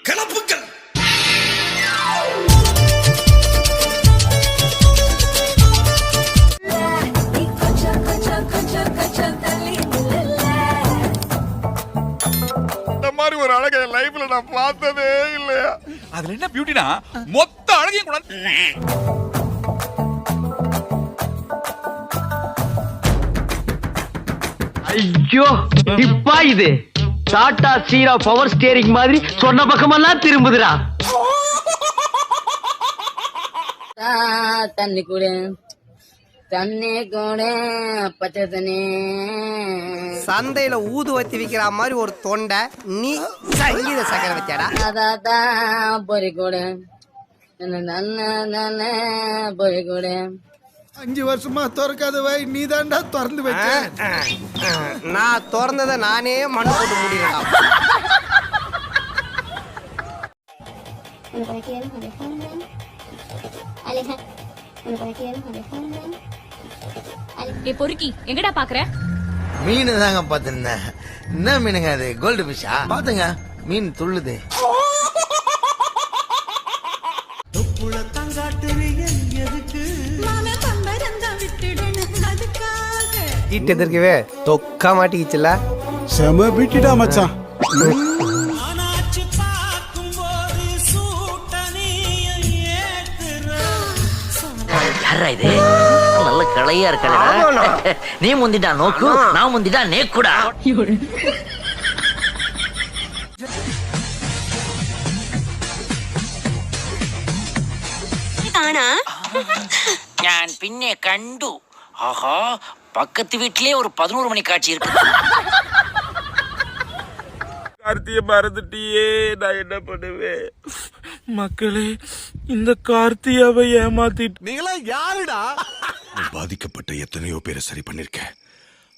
கிளப்புக்கள். இந்த மாதிரி ஒரு அழகை என் லைஃப்ல நான் பார்த்ததே இல்லையா. அதுல என்ன பியூட்டினா மொத்த அழகையும் கூட. ஐயோ இப்பா இது டாடா சீரா பவர் ஸ்டியரிங் மாதிரி சொன்ன பக்கமெல்லாம் திரும்புதுடா. தண்ணி கூட தண்ணி கூட பச்சை தண்ணி. சந்தையில ஊதுவத்தி விக்கிற மாதிரி ஒரு தொண்டை, நீ சங்கீத சக்கரை வச்சாடா. அதான் பொறி கூட பொறி கூட. 5 வருஷமா திறக்காத வாய் நீ தாண்டா திறந்து வச்ச. நான் திறந்ததை நானே மண்ணு போட்டு முடியலடா. பொறுக்கி எங்கடா பாக்குற? மீன் தாங்க பாத்துருந்தேன். என்ன மீனுங்க அது? கோல்டு பிஷா? பாத்துங்க மீன் துள்ளுது. ஈட்டதற்கவே தொக்கா மாட்டிக்கிச்சுல. செம பீட்டிடா மச்சான். இது நல்ல கலையா இருக்கா. நீ முந்திட்டா நோக்கு, நான் முந்திட்டா நேக்குடா. ഞാൻ പിന്നെ കണ്ടു. ആഹാ, பக்கத்து வீட்டிலே ஒரு 11 மணி காட்சி இருக்கு. கார்த்தியை மறந்துட்டியே, நான் என்ன பண்ணுவேன்? மக்களே, இந்த கார்த்தியாவை ஏமாத்திட்டு நீங்களா யாருடா? பாதிக்கப்பட்ட எத்தனையோ பேரை சரி பண்ணிருக்கேன்.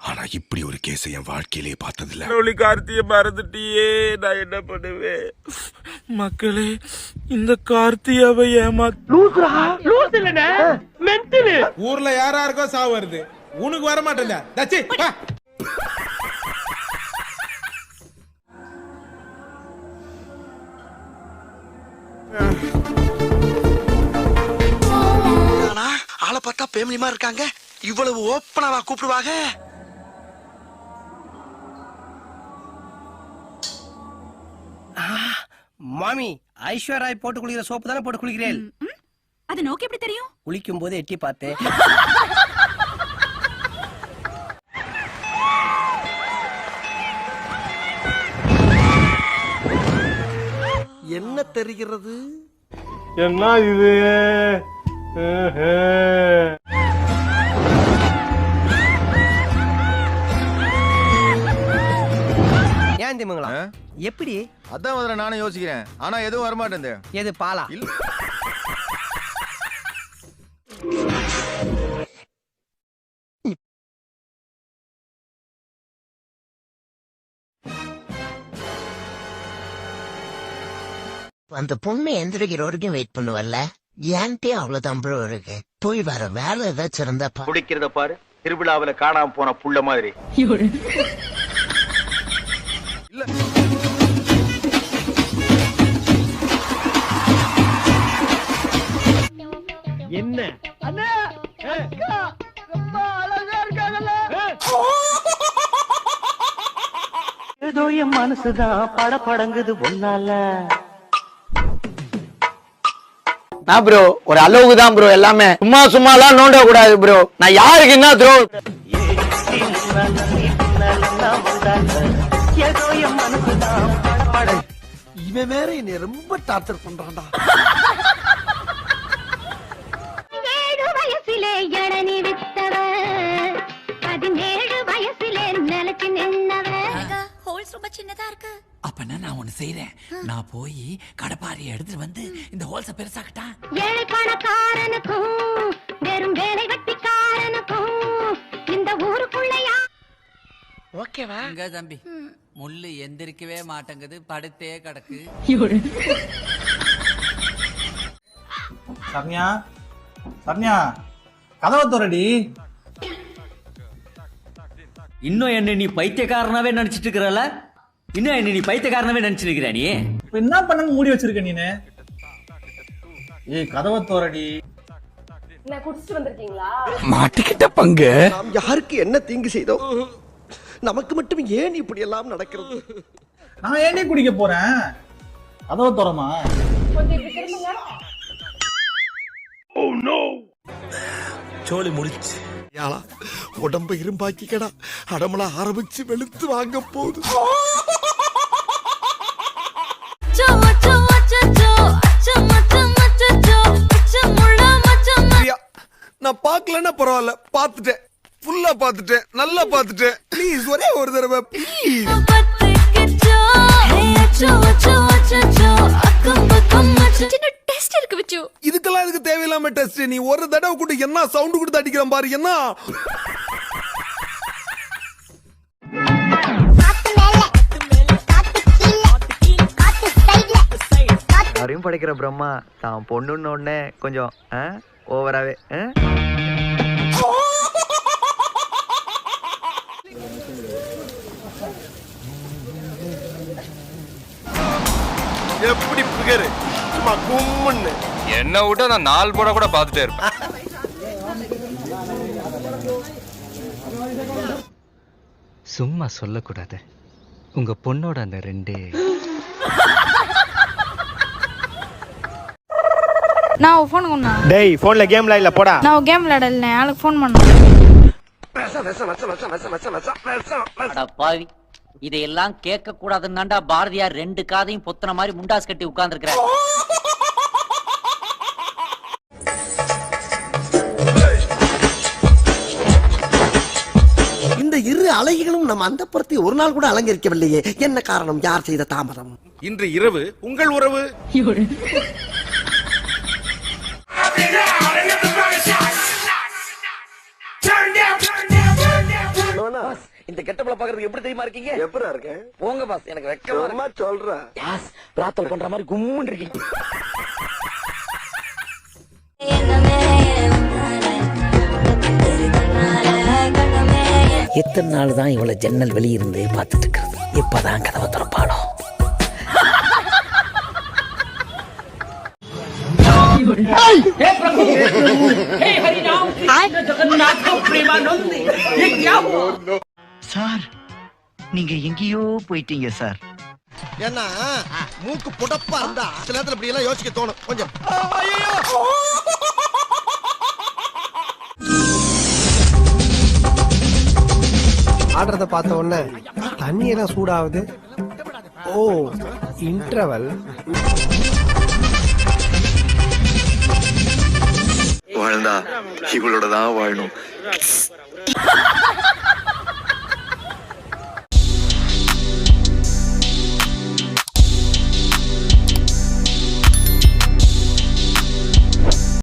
ஆனா இப்படி ஒரு கேஸை என் வாழ்க்கையிலே பார்த்ததில்ல. கார்த்தியை மறந்துட்டியே, நான் என்ன பண்ணுவேன்? மக்களே, இந்த கார்த்தியாவை ஊர்ல யாராருக்கோ சாவு வருது, உனக்கு வர மாட்டேன். ஆளை பார்த்தா பேமிலிமா இருக்காங்க. இவ்வளவு ஓப்பனாவா கூப்பிடுவாங்க? மாமி, ஐஸ்வர்யாய் போட்டு குளிக்கிற சோப்பு தானே போட்டு குளிக்கிறேன். அது நோக்கி எப்படி தெரியும்? குளிக்கும் போது எட்டி பார்த்தேன். என்ன தெரிகிறது? என்ன இது? ஏன் திமுங்களா? எப்படி? அதான் முதல்ல நானும் யோசிக்கிறேன். ஆனா எதுவும் வரமாட்டேன். எது பாலா? அந்த பொண்ணு எந்திரிக்கிற வரைக்கும் வெயிட் பண்ணுவல்ல, ஏன்ட்டே அவ்வளவுதான் ப்ரோ இருக்கு. போய் வர வேலை ஏதாச்சும் இருந்தா குடிக்கிறத பாரு. திருவிழாவில காணாம போன புள்ள மாதிரி. என்ன அண்ணா அக்கா ரொம்ப அழகா இருக்காங்கல்ல. ஏதோ என் மனசுதான் படபடங்குது ஒன்னால. நான் ப்ரோ ஒரு அளவுக்கு தான் ப்ரோ, எல்லாமே சும்மா எல்லாம் நோண்ட கூடாது ப்ரோ. நான் யாருக்கு என்ன த்ரோ? இவன் வேற என்னை ரொம்ப டார்ச்சர் பண்றான்டா. 7 வயசிலே இளநீ வித்தவன், 17 வயசிலே நிலைச்சு நின்னவன். ஹோல்ஸ் ரொம்ப சின்னதா இருக்கு. அப்பனா நான் ஒண்ணு செய்யறேன். நான் போய் கடப்பாரிய எடுத்துட்டு வந்து இந்த ஹோல்ஸ பெருசாக்கட்டா. ஏழை பணக்காரனுக்கும் வெறும் வேலை வெட்டிக்காரனுக்கும் இந்த ஊருக்குள்ளையா. ஓகேவா? எங்க தம்பி முள்ளு எந்திரிக்கவே மாட்டேங்குது, படுத்தே கிடக்கு. சரண்யா, சரண்யா, கதவை தோறடி. இன்னும் என்ன நீ பைத்தியக்காரனாவே நினைச்சிட்டு இருக்கிறல? இன்னும் என்ன நீ பைத்தியக்காரனாவே நினைச்சிட்டு இருக்கிற நீ? என்ன பண்ணன்னு மூடி வச்சிருக்க நீனு? ஏய் கதவை தோரடி. நான் குடிச்சிட்டு வந்திருக்கீங்களா? மாட்டிக்கிட்ட பங்கு. நாம் யாருக்கு என்ன தீங்கு செய்தோம்? நமக்கு மட்டும் ஏன் இப்படி எல்லாம் நடக்கிறது? நான் ஏனே குடிக்க போறேன்? கதவை தோறமா? கொஞ்சம் இப்படி திரும்புங்க. சோலி முடிச்சு. யாரா உடம்ப இரும்பாக்கிக்கடா, அடமலா ஆரம்பிச்சு வெளுத்து வாங்க போகுது. நான் பார்க்கலன்னா பரவாயில்ல, பார்த்துட்டேன், ஃபுல்லா பார்த்துட்டேன், நல்லா பார்த்துட்டேன். ப்ளீஸ் ஒரே ஒரு தடவை ப்ளீஸ். இதுக்கெல்லாம் இதுக்கு தேவையில்லாம டெஸ்ட். நீ ஒரு தடவை கூட என்ன சவுண்ட் கொடுத்து அடிக்கிறேன் பாரு. என்ன யாரையும் படைக்கிற பிரம்மா தான் பொண்ணுன்னு உடனே கொஞ்சம் ஓவராவே. எப்படி பிகரு சும்மா கும்முன்னு. என்ன விட்டா நான் 4 போட கூட பார்த்துட்டே இருப்பேன். சும்மா சொல்லக்கூடாது. உங்க பொண்ணோட அந்த 2 நான் ஃபோன் கொண்டா. டேய் போன்ல கேம்ல இல்ல போடா. நான் கேம் விளையாடல, ஆளுக்கு ஃபோன் பண்ணேன். அட பாவி, இதையெல்லாம் கேட்க கூடாதுன்னாண்டா பாரதியார் 2 காதையும் பொத்தன மாதிரி முண்டாஸ் கட்டி உட்கார்ந்துருக்கிற. இந்த இரு அழகிகளும் நம்ம அந்தப்புறத்தை ஒரு நாள் கூட அலங்கரிக்கவில்லையே, என்ன காரணம்? யார் செய்த தாமதம்? இன்று இரவு உங்கள் உறவு இந்த கெட்டப்ல பாக்குறதுக்கு எப்படி தெரியுமா இருக்கீங்க? எப்பரா இருக்கேன்? போங்க பாஸ், எனக்கு வெக்கமா சொல்றேன். பாஸ் பிரார்த்தனை பண்ற மாதிரி கும்முன்னு இருக்கீங்க. எத்தனை நாள் தான் இவ்வளவு ஜன்னல் வெளியிருந்து பார்த்துட்டு இருக்கிறது? இப்பதான் கதவை திறப்பாளோ? சார், நீங்க எங்கேயோ போயிட்டீங்க சார். ஏன்னா மூக்கு புடப்பா இருந்தா சில நேரத்துல இப்படி எல்லாம் யோசிக்க தோணும் கொஞ்சம். ஆடுறத பார்த்த உடனே தண்ணி எல்லாம் சூடாகுது. ஓ இன்டர்வல். வாழ்ந்தா இவளோட தான் வாழணும்.